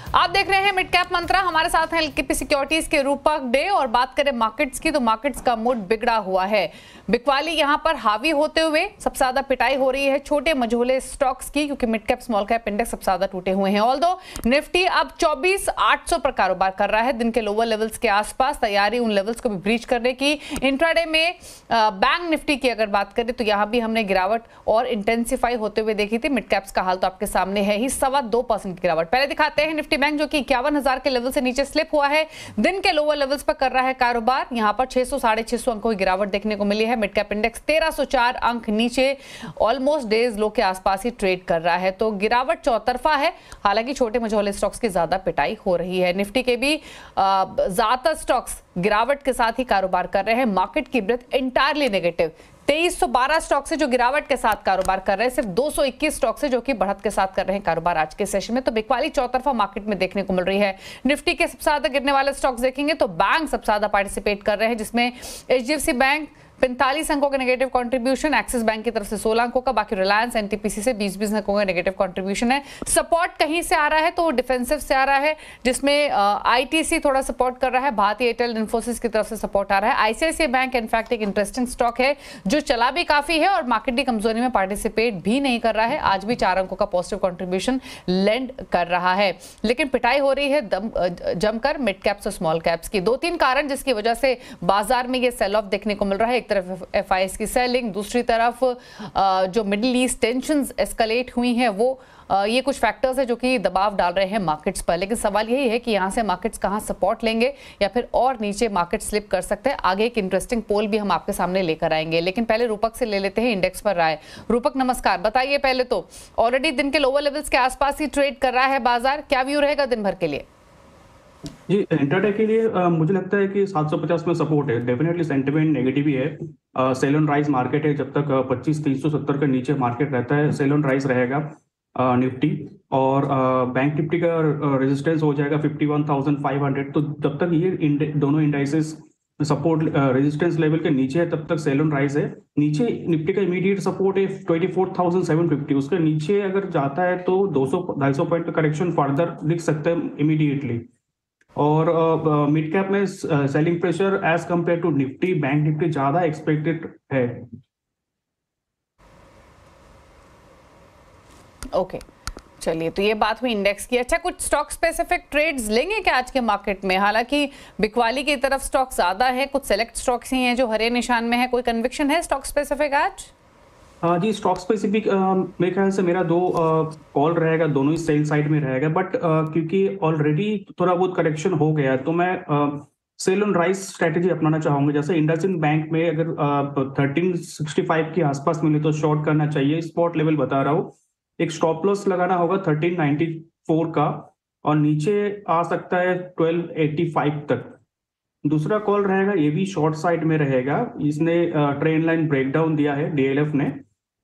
आप देख रहे हैं मिड कैप मंत्रा, हमारे साथ हैं एलकेपी सिक्योरिटीज के रूपक डे। और बात करें मार्केट्स की तो मार्केट्स का मूड बिगड़ा हुआ है। बिकवाली यहां पर हावी होते हुए सबसे ज्यादा पिटाई हो रही है छोटे मझोले स्टॉक्स की, क्योंकि mid cap small cap index सबसे ज्यादा टूटे हुए हैं। ऑल्दो निफ्टी अब 24,800 पर कारोबार कर रहा है, दिन के लोअर लेवल्स के आसपास, तैयारी उन लेवल्स को भी ब्रीच करने की। इंट्राडे में बैंक निफ्टी की अगर बात करें तो यहां भी हमने गिरावट और इंटेंसिफाई होते हुए देखी थी। मिड कैप्स का हाल तो आपके सामने है ही, 2.25% की गिरावट। पहले दिखाते हैं निफ्टी बैंक, जो कि 51,000 के लेवल से नीचे स्लिप हुआ है, दिन के लोअर लेवल्स पर कर रहा है कारोबार। यहां पर 600 साढ़े 600 अंकों की गिरावट देखने को मिली है। मिड कैप इंडेक्स 1304 अंक नीचे, ऑलमोस्ट डेज लो के आसपास ही ट्रेड कर रहा है, तो गिरावट चौतरफा है। हालांकि छोटे मझोले स्टॉक्स की ज्यादा पिटाई हो रही है। निफ्टी के भी ज्यादातर स्टॉक्स गिरावट के साथ ही कारोबार कर रहे हैं। मार्केट की ब्रेथ इंटायरली नेगेटिव। 2312 स्टॉक से जो गिरावट के साथ कारोबार कर रहे हैं, सिर्फ 221 स्टॉक से जो कि बढ़त के साथ कर रहे हैं कारोबार आज के सेशन में। तो बिकवाली चौतरफा मार्केट में देखने को मिल रही है। निफ्टी के सबसे ज्यादा गिरने वाले स्टॉक्स देखेंगे तो बैंक सबसे ज्यादा पार्टिसिपेट कर रहे हैं, जिसमें एचडीएफसी बैंक 45 अंकों का नेगेटिव कंट्रीब्यूशन, एक्सिस बैंक की तरफ से 16 अंकों का, बाकी रिलायंस एनटीपीसी से 20 अंकों का नेगेटिव कंट्रीब्यूशन है। सपोर्ट कहीं से आ रहा है तो डिफेंसिव से आ रहा है, जिसमें आईटीसी थोड़ा सपोर्ट कर रहा है, भारती एयरटेल इन्फोसिस की तरफ से सपोर्ट आ रहा है। आईसीआईसीआई बैंक इनफैक्ट एक इंटरेस्टिंग स्टॉक है जो चला भी काफी है और मार्केट की कमजोरी में पार्टिसिपेट भी नहीं कर रहा है। आज भी 4 अंकों का पॉजिटिव कंट्रीब्यूशन लेंड कर रहा है, लेकिन पिटाई हो रही है जमकर मिड कैप्स और स्मॉल कैप्स की। 2-3 कारण जिसकी वजह से बाजार में ये सेल ऑफ देखने को मिल रहा है। एक तरफ एफआईएस की सेलिंग, दूसरी तरफ जो मिडिल ईस्ट टेंशंस एस्केलेट हुई हैं, वो ये कुछ फैक्टर्स है जो कि दबाव डाल रहे हैं मार्केट्स पर। लेकिन सवाल यही है कि यहां से मार्केट्स कहां सपोर्ट लेंगे या फिर और नीचे मार्केट स्लिप कर सकते हैं। आगे एक इंटरेस्टिंग पोल भी हम आपके सामने लेकर आएंगे, लेकिन पहले रूपक से ले लेते हैं इंडेक्स पर राय। रूपक नमस्कार, बताइए पहले तो ऑलरेडी दिन के लोअर लेवल्स के आसपास ही ट्रेड कर रहा है बाजार, क्या व्यू रहेगा दिन भर के लिए? जी, इंट्राडे के लिए मुझे लगता है कि 750 में सपोर्ट है। डेफिनेटली सेंटिमेंट नेगेटिव ही है। सेल ऑन राइज मार्केट है, जब तक 25,370 के नीचे मार्केट रहता है सेल ऑन राइज रहेगा निफ्टी। और बैंक निफ्टी का रेजिस्टेंस हो जाएगा 51,500। तो जब तक ये दोनों इंडाइसेस सपोर्ट रेजिस्टेंस लेवल के नीचे है तब तक सेल ऑन राइज है। नीचे निफ्टी का इमीडिएट सपोर्ट है 24,750। उसके नीचे अगर जाता है तो 200-250 पॉइंट का करेक्शन फर्दर दिख सकता है इमीडिएटली। और मिड कैप में selling pressure as compare to Nifty, bank Nifty ज्यादा एक्सपेक्टेड है। ओके, चलिए, तो ये बात हुई इंडेक्स की। अच्छा, कुछ स्टॉक स्पेसिफिक ट्रेड्स लेंगे क्या आज के मार्केट में? हालांकि बिकवाली की तरफ स्टॉक ज्यादा है, कुछ सेलेक्ट स्टॉक्स ही हैं जो हरे निशान में है। कोई कन्विक्शन है स्टॉक स्पेसिफिक आज? जी, स्टॉक स्पेसिफिक मेरे ख्याल से मेरा 2 कॉल रहेगा, दोनों ही सेल साइड में रहेगा। बट क्योंकि ऑलरेडी थोड़ा बहुत करेक्शन हो गया है तो मैं सेल ऑन राइज स्ट्रेटेजी अपनाना चाहूंगा। जैसे इंडसइंड बैंक में अगर 1365 के आसपास मिले तो शॉर्ट करना चाहिए, स्पॉट लेवल बता रहा हूँ। एक स्टॉप लॉस लगाना होगा 1394 का, और नीचे आ सकता है 1285 तक। दूसरा कॉल रहेगा, ये भी शॉर्ट साइड में रहेगा। इसने ट्रेंड लाइन ब्रेकडाउन दिया है डीएलएफ ने,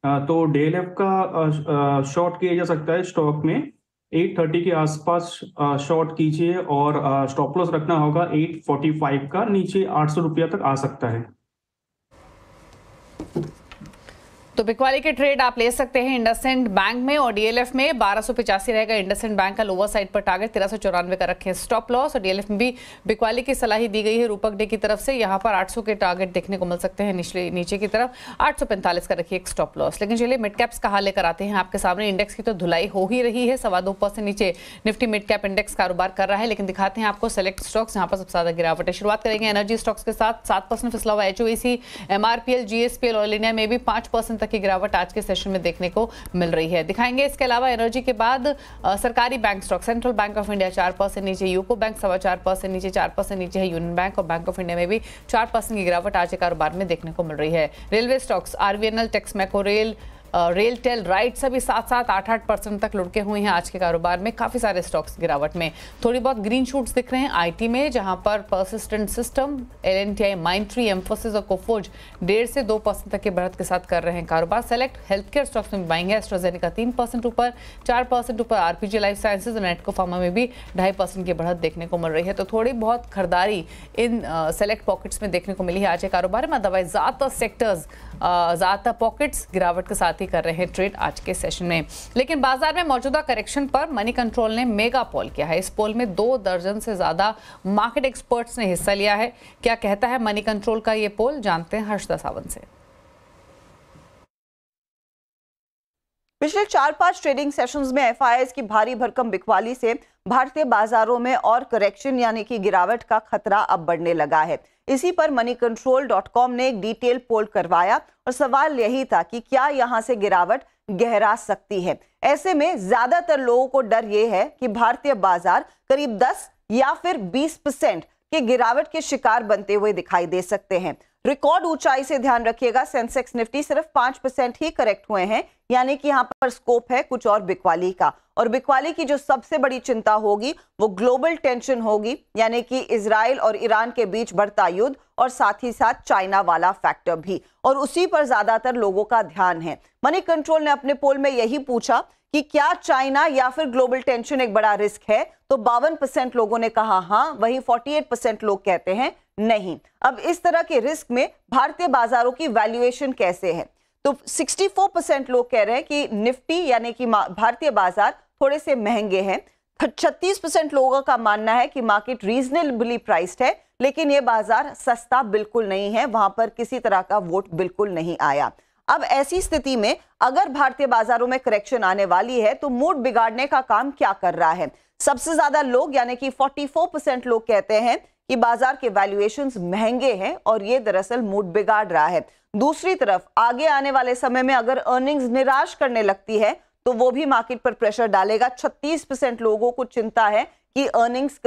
तो डीएलएफ का शॉर्ट किया जा सकता है स्टॉक में 830 के आसपास शॉर्ट कीजिए, और स्टॉप लॉस रखना होगा 845 का, नीचे 800 रुपया तक आ सकता है। तो बिकवाली के ट्रेड आप ले सकते हैं इंडसइंड बैंक में, और डीएलएफ में 1285 रहेगा इंडसइंड बैंक का लोअर साइड पर टारगेट, 1394 का रखें स्टॉप लॉस। और डीएलएफ में भी बिकवाली की सलाह दी गई है रूपक डे की तरफ से, यहाँ पर 800 के टारगेट देखने को मिल सकते हैं नीचे की तरफ, 845 का रखिए एक स्टॉप लॉस। लेकिन चलिए मिड कैप्स का हाल लेकर आते हैं आपके सामने। इंडेक्स की तो धुलाई हो ही रही है, 2.25% नीचे निफ्टी मिड कैप इंडेक्स कारोबार कर रहा है। लेकिन दिखाते हैं आपको सेलेक्ट स्टॉक्स, यहाँ पर सबसे ज्यादा गिरावट है। शुरुआत करेंगे एनर्जी स्टॉक्स के साथ, 7% फिसला हुआ एचओईसी, एमआरपीएल, जीएसपीएल, ऑयल इंडिया में भी 5% तक की गिरावट आज के सेशन में देखने को मिल रही है। दिखाएंगे इसके अलावा एनर्जी के बाद सरकारी bank stock, central bank of India 4% नीचे, यूको बैंक 4.25% नीचे, 4% नीचे है यूनियन बैंक, और बैंक ऑफ इंडिया में भी 4% की गिरावट आज के कारोबार में देखने को मिल रही है। Railway stocks, RVNL, Texmaco rail, RailTel, right सभी 7-7, 8-8% तक लुढ़के हुए हैं आज के कारोबार में। काफी सारे स्टॉक्स गिरावट में, थोड़ी बहुत ग्रीन शूट्स दिख रहे हैं आईटी में, जहां पर परसिस्टेंट सिस्टम, एलएनटीआई, माइंडट्री, एम्फोसिस और कोफोर्ज 1.5 से 2% तक की बढ़त के साथ कर रहे हैं कारोबार। सेलेक्ट हेल्थ केयर स्टॉक्स में बाइंग है, एस्ट्राजेनेका 3% ऊपर, 4% ऊपर आरपीजी लाइफ साइंसेज और नेटको फार्मा में भी 2.5% की बढ़त देखने को मिल रही है। तो थोड़ी बहुत खरीदारी इन सेलेक्ट पॉकेट्स में देखने को मिली है आज के कारोबार में। अदरवाइज ज्यादातर सेक्टर्स, ज्यादातर पॉकेट्स गिरावट के साथ काफी कर रहे हैं ट्रेड आज के सेशन में। लेकिन बाजार में मौजूदा करेक्शन पर मनी कंट्रोल ने मेगा पोल किया है। इस पोल में 2 दर्जन से ज्यादा मार्केट एक्सपर्ट्स ने हिस्सा लिया है। क्या कहता है मनी कंट्रोल का ये पोल, जानते हैं हर्षदा सावंत से। पिछले 4-5 ट्रेडिंग सेशंस में एफआईआईज की भारी भरकम बिकवाली से भारतीय बाजारों में और करेक्शन यानी कि गिरावट का खतरा अब बढ़ने लगा है। इसी पर moneycontrol.com ने एक डिटेल पोल करवाया और सवाल यही था कि क्या यहां से गिरावट गहरा सकती है। ऐसे में ज्यादातर लोगों को डर यह है कि भारतीय बाजार करीब 10 या फिर 20% के गिरावट के शिकार बनते हुए दिखाई दे सकते हैं। रिकॉर्ड ऊंचाई से ध्यान रखिएगा, सेंसेक्स निफ्टी सिर्फ 5% ही करेक्ट हुए हैं, यानी कि यहां पर स्कोप है कुछ और बिकवाली का। और बिकवाली की जो सबसे बड़ी चिंता होगी वो ग्लोबल टेंशन होगी, यानी कि इजराइल और ईरान के बीच बढ़ता युद्ध और साथ ही साथ चाइना वाला फैक्टर भी, और उसी पर ज्यादातर लोगों का ध्यान है। मनी कंट्रोल ने अपने पोल में यही पूछा कि क्या चाइना या फिर ग्लोबल टेंशन एक बड़ा रिस्क है, तो 52% लोगों ने कहा हां, वहीं 48% लोग कहते हैं नहीं। अब इस तरह के रिस्क में भारतीय बाजारों की वैल्यूएशन कैसे है, तो 64% लोग कह रहे हैं कि निफ्टी यानी कि भारतीय बाजार थोड़े से महंगे हैं। 36% लोगों का मानना है कि मार्केट रीजनेबली प्राइस्ड है, लेकिन यह बाजार सस्ता बिल्कुल नहीं है, वहां पर किसी तरह का वोट बिल्कुल नहीं आया। अब ऐसी स्थिति में अगर भारतीय बाजारों में करेक्शन आने वाली है तो मूड बिगाड़ने का काम क्या कर रहा है। सबसे ज्यादा लोग यानी कि 44% लोग कहते हैं कि बाजार के वैल्यूएशंस महंगे हैं और ये दरअसल मूड बिगाड़ रहा है। दूसरी तरफ आगे आने वाले समय में अगर अर्निंग्स निराश करने लगती है तो वो भी मार्केट पर प्रेशर डालेगा। 36% लोगों को चिंता है कि अर्निंग्स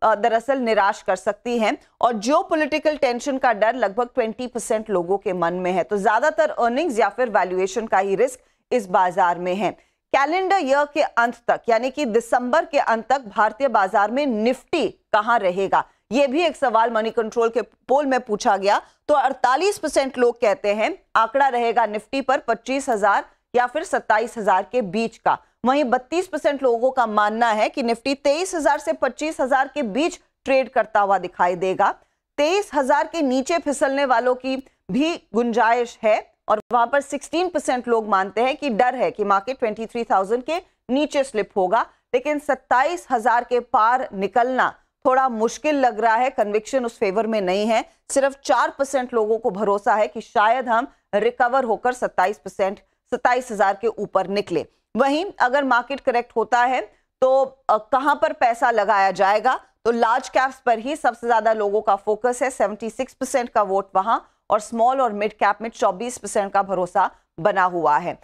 दरअसल निराश कर सकती हैं, और जियोपॉलिटिकल टेंशन का डर लगभग 20% लोगों के मन में है। तो ज्यादातर अर्निंग्स या फिर वैल्यूएशन का ही रिस्क इस बाजार में है। कैलेंडर ईयर के अंत तक यानी कि दिसंबर के अंत तक भारतीय बाजार में निफ्टी कहां रहेगा, यह भी एक सवाल मनी कंट्रोल के पोल में पूछा गया। तो 48% लोग कहते हैं आंकड़ा रहेगा निफ्टी पर 25,000 या फिर 27,000 के बीच का। वहीं 32% लोगों का मानना है कि निफ्टी 23,000 से 25,000 के बीच ट्रेड करता हुआ दिखाई देगा। 23,000 के नीचे फिसलने वालों की भी गुंजाइश है, और वहां पर 16% लोग मानते हैं कि डर है कि मार्केट 23,000 के नीचे स्लिप होगा। लेकिन 27,000 के पार निकलना थोड़ा मुश्किल लग रहा है, कन्विक्शन उस फेवर में नहीं है। सिर्फ 4% लोगों को भरोसा है कि शायद हम रिकवर होकर 27,000 के ऊपर निकले। वहीं अगर मार्केट करेक्ट होता है तो कहां पर पैसा लगाया जाएगा, तो लार्ज कैप्स पर ही सबसे ज्यादा लोगों का फोकस है, 76% का वोट वहां, और स्मॉल और मिड कैप में 24% का भरोसा बना हुआ है।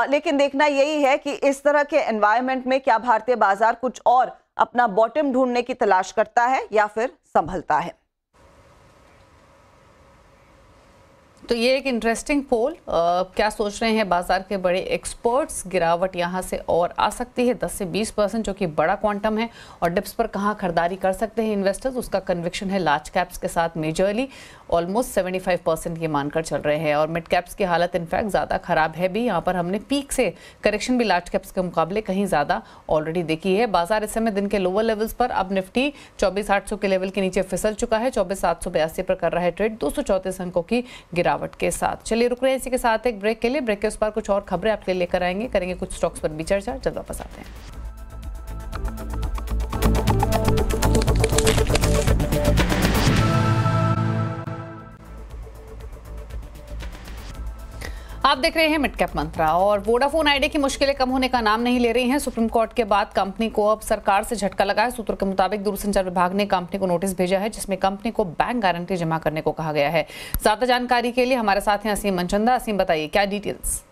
लेकिन देखना यही है कि इस तरह के एनवायरनमेंट में क्या भारतीय बाजार कुछ और अपना बॉटम ढूंढने की तलाश करता है या फिर संभलता है। तो ये एक इंटरेस्टिंग पोल, क्या सोच रहे हैं बाजार के बड़े एक्सपर्ट्स, गिरावट यहाँ से और आ सकती है 10 से 20%, जो कि बड़ा क्वांटम है, और डिप्स पर कहाँ खरीदारी कर सकते हैं इन्वेस्टर्स, उसका कन्विक्शन है लार्ज कैप्स के साथ मेजरली ऑलमोस्ट 75% ये मानकर चल रहे हैं, और मिड कैप्स की हालत इनफैक्ट ज़्यादा खराब है भी। यहाँ पर हमने पीक से करेक्शन भी लार्ज कैप्स के मुकाबले कहीं ज़्यादा ऑलरेडी देखी है। बाजार इस समय दिन के लोअर लेवल्स पर, अब निफ्टी 24,800 के लेवल के नीचे फिसल चुका है, 24,782 पर कर रहा है ट्रेड 234 अंकों की गिरावट के साथ। चलिए रुक रहे हैं इसी के साथ एक ब्रेक के लिए। ब्रेक के उस पर कुछ और खबरें आपके लिए लेकर आएंगे, करेंगे कुछ स्टॉक्स पर भी चर्चा। जल्द वापस आते हैं। आप देख रहे हैं मिड कैप मंत्रा, और वोडाफोन आइडिया की मुश्किलें कम होने का नाम नहीं ले रही हैं। सुप्रीम कोर्ट के बाद कंपनी को अब सरकार से झटका लगा है। सूत्रों के मुताबिक दूरसंचार विभाग ने कंपनी को नोटिस भेजा है, जिसमें कंपनी को बैंक गारंटी जमा करने को कहा गया है। ज्यादा जानकारी के लिए हमारे साथ हैं असीम मनचंदा। असीम, बताइए क्या डिटेल्स।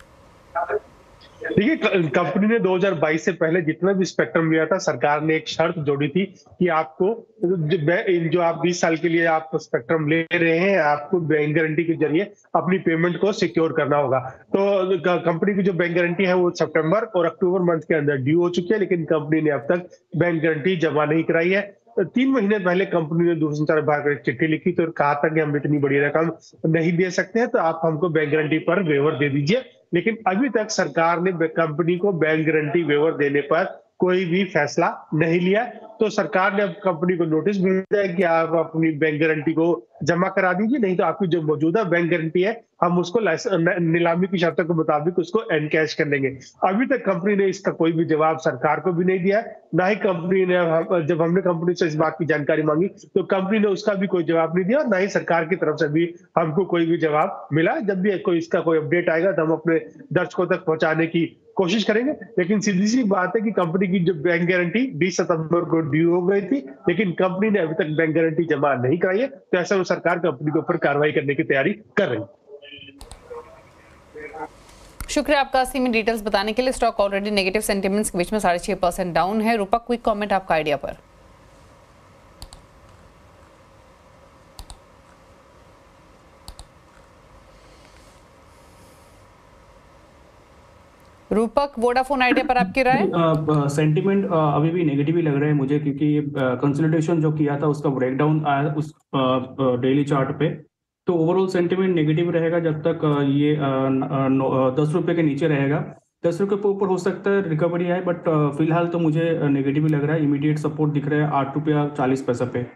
देखिए, कंपनी ने 2022 से पहले जितना भी स्पेक्ट्रम लिया था, सरकार ने एक शर्त जोड़ी थी कि आपको जो आप 20 साल के लिए आप स्पेक्ट्रम ले रहे हैं, आपको बैंक गारंटी के जरिए अपनी पेमेंट को सिक्योर करना होगा। तो कंपनी की जो बैंक गारंटी है वो सितंबर और अक्टूबर मंथ के अंदर ड्यू हो चुकी है, लेकिन कंपनी ने अब तक बैंक गारंटी जमा नहीं कराई है। 3 महीने पहले कंपनी ने दूरसंचार विभाग को एक चिट्ठी लिखी तो कहा था कि हम इतनी बड़ी रकम नहीं दे सकते हैं, तो आप हमको बैंक गारंटी पर वेवर दे दीजिए। लेकिन अभी तक सरकार ने कंपनी को बैंक गारंटी वेवर देने पर कोई भी फैसला नहीं लिया। तो सरकार ने अब कंपनी को नोटिस भेजा है कि आप अपनी बैंक गारंटी को जमा करा दीजिए, नहीं तो आपकी जो मौजूदा बैंक गारंटी है हम उसको नीलामी की शर्तों के मुताबिक उसको एनकैश कर लेंगे। अभी तक कंपनी ने इसका कोई भी जवाब सरकार को भी नहीं दिया, ना ही कंपनी ने, जब हमने कंपनी से इस बात की जानकारी मांगी तो कंपनी ने उसका भी कोई जवाब नहीं दिया, और ना ही सरकार की तरफ से भी हमको कोई भी जवाब मिला। जब भी इसका कोई अपडेट आएगा तो हम अपने दर्शकों तक पहुंचाने की कोशिश करेंगे। लेकिन सीधी सी बात है कि कंपनी की जो बैंक गारंटी 20 सितंबर को ड्यू हो गई थी, लेकिन कंपनी ने अभी तक बैंक गारंटी जमा नहीं कराई है, तो ऐसा में सरकार कंपनी के ऊपर कार्रवाई करने की तैयारी कर रही है। शुक्रिया आपका अस्सी में डिटेल्स बताने के लिए। स्टॉक ऑलरेडी नेगेटिव सेंटिमेंट्स के बीच में 6.5% डाउन है। रूपक, क्विक कमेंट आपका आइडिया पर। रूपक, वोडाफोन आइडिया पर आपकी राय? सेंटिमेंट अभी भी नेगेटिव ही लग रहा है मुझे, क्योंकि कंसोलिडेशन जो किया था उसका ब्रेकडाउन आया उस डेली चार्ट पे, तो ओवरऑल सेंटिमेंट नेगेटिव रहेगा जब तक ये 10 रुपए के नीचे रहेगा। 10 रुपए के ऊपर हो सकता है रिकवरी आए, बट फिलहाल तो मुझे नेगेटिव ही लग रहा है। इमीडिएट सपोर्ट दिख रहा है 8 रुपया 40 पैसा पे।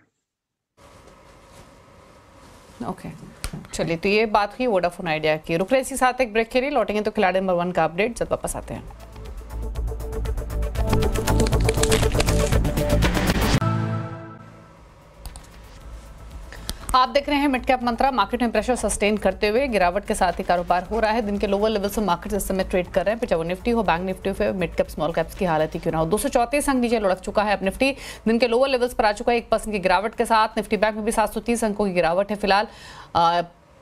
ओके, चलिए, तो ये बात हुई वोडाफोन आइडिया की। रुक रहे इसी साथ एक ब्रेक के लिए, लौटेंगे तो खिलाड़ी नंबर 1 का अपडेट जब वापस आते हैं। आप देख रहे हैं मिड कैप मंत्रा। मार्केट में प्रेशर सस्टेन करते हुए गिरावट के साथ ही कारोबार हो रहा है। दिन के लोअर लेवल से मार्केट इस समय ट्रेड कर रहे हैं। चाहे निफ्टी हो, बैंक निफ्टी हो, मिड कैप स्मॉल कैप्स की हालत ही क्यों ना हो। 234 अंक नीचे लुढ़क चुका है। अब निफ्टी दिन के लोअर लेवल्स पर आ चुका है 1% की गिरावट के साथ। निफ्टी बैंक में भी 730 अंकों की गिरावट है फिलहाल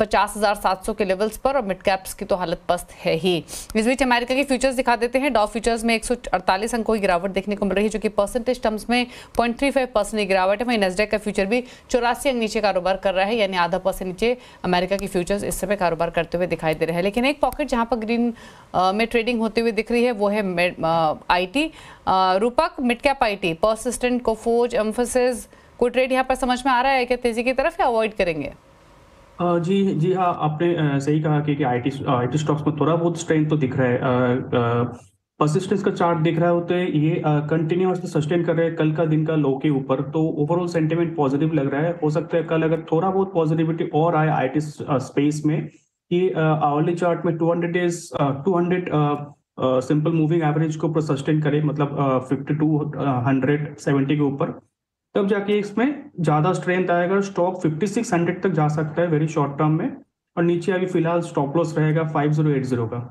50,700 के लेवल्स पर, और मिड कैप्स की तो हालत पस्त है ही। इस बीच अमेरिका की फ्यूचर्स दिखा देते हैं। डॉ फ्यूचर्स में 148 अंकों की गिरावट देखने को मिल रही है, जो कि परसेंटेज टर्म्स में 0.35% की गिरावट है। वहीं नेस्डैक का फ्यूचर भी 84 अंक नीचे कारोबार कर रहा है, यानी आधा % नीचे अमेरिका की फ्यूचर्स इस समय कारोबार करते हुए दिखाई दे रहे हैं। लेकिन एक पॉकेट जहां पर ग्रीन में ट्रेडिंग होती हुई दिख रही है वो है IT। रूपक, mid cap IT, persistent, Coforge, emphasis, कोई ट्रेड यहाँ पर समझ में आ रहा है क्या तेजी की तरफ, या अवॉइड करेंगे? जी हाँ, आपने सही कहा कि IT स्टॉक्स में थोड़ा बहुत स्ट्रेंथ तो दिख रहा है। परसिस्टेंस का चार्ट दिख रहा होता है, ये कंटिन्यूअसली सस्टेन कर रहे हैं कल का दिन का लो के ऊपर, तो ओवरऑल सेंटिमेंट पॉजिटिव लग रहा है। हो सकता है कल अगर थोड़ा बहुत पॉजिटिविटी और आए IT स्पेस में, ये आवरली चार्ट में 200 सिंपल मूविंग एवरेज को ऊपर सस्टेन करे, मतलब 5270 के ऊपर, तब जाके इसमें ज्यादा स्ट्रेंथ आएगा। स्टॉक 5600 तक जा सकता है वेरी शॉर्ट टर्म में, और नीचे अभी फिलहाल स्टॉप लॉस रहेगा 5080 का।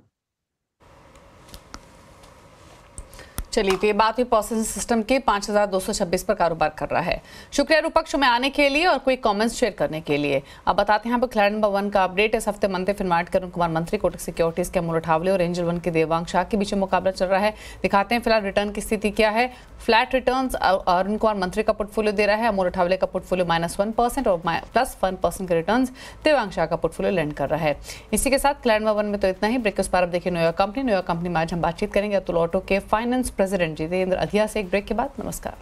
चलिए, तो ये बात हुई परसिस्टेंट सिस्टम के 5226 पर कारोबार कर रहा है। शुक्रिया रूपक में आने के लिए और कोई कमेंट्स शेयर करने के लिए। अब बताते हैं यहाँ पर खिलाड़ी नंबर 1 का अपडेट। इस हफ्ते मंत्री फिनमार्ट के अरुण कुमार मंत्री, कोटक सिक्योरिटीज के अमोल अठावले और एंजल वन के देवांग शाह के बीच मुकाबला चल रहा है। दिखाते हैं फिलहाल रिटर्न की स्थिति क्या है। फ्लैट रिटर्न्स अरुण कुमार मंत्री का पोर्टफोलियो दे रहा है। अमोल अठावले का पोर्टफोलियो -1% और +1% के रिटर्न्स देवांग शाह का पोर्टफोलियो लैंड कर रहा है। इसी के साथ खिलाड़ी नंबर 1 में तो इतना ही। ब्रेक के उस पार अब देखिए न्यूयॉर्क कंपनी में आज हम बातचीत करेंगे अतुल ऑटो के फाइनेंस प्रेसिडेंट जितेंद्र अधिया से एक ब्रेक के बाद। नमस्कार।